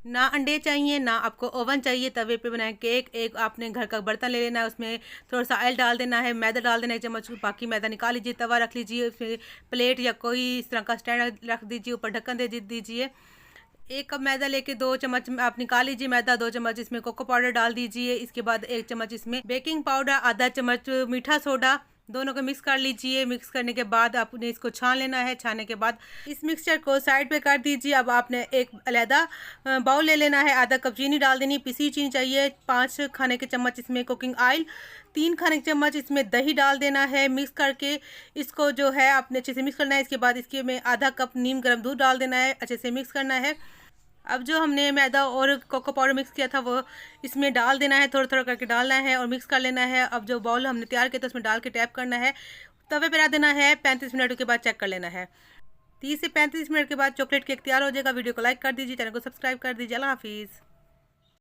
ना अंडे चाहिए, ना आपको ओवन चाहिए तवे पे बनाए केक। एक आपने घर का बर्तन ले लेना है, उसमें थोड़ा-सा ऑयल डाल देना है, मैदा डाल देना है 1 चम्मच, बाकी मैदा निकाल लीजिए, तवा रख लीजिए, उसमें प्लेट या कोई इस तरह का स्टैंड रख दीजिए, ऊपर ढक्कन दे दीजिए। 1 कप मैदा लेके 2 चम्मच आप निकाल लीजिए मैदा, 2 चम्मच इसमें कोको पाउडर डाल दीजिए। इसके बाद 1 चम्मच इसमें बेकिंग पाउडर, आधा चम्मच मीठा सोडा, दोनों को मिक्स कर लीजिए। मिक्स करने के बाद आपने इसको छान लेना है। छानने के बाद इस मिक्सचर को साइड पे कर दीजिए। अब आपने एक अलहदा बाउल ले लेना है, आधा कप चीनी डाल देनी, पिसी चीनी चाहिए, 5 खाने के चम्मच इसमें कुकिंग ऑयल, 3 खाने के चम्मच इसमें दही डाल देना है। मिक्स करके इसको जो है आपने अच्छे से मिक्स करना है। इसके बाद इसके में आधा कप नीम गर्म दूध डाल देना है, अच्छे से मिक्स करना है। अब जो हमने मैदा और कोको पाउडर मिक्स किया था वो इसमें डाल देना है, थोड़ा-थोड़ा करके डालना है और मिक्स कर लेना है। अब जो बाउल हमने तैयार किया था उसमें डाल के टैप करना है, तवे पे रख देना है। 35 मिनट के बाद चेक कर लेना है। 30 से 35 मिनट के बाद चॉकलेट केक तैयार हो जाएगा। वीडियो को लाइक कर दीजिए, चैनल को सब्सक्राइब कर दीजिए। अल्लाह हाफ़िज़।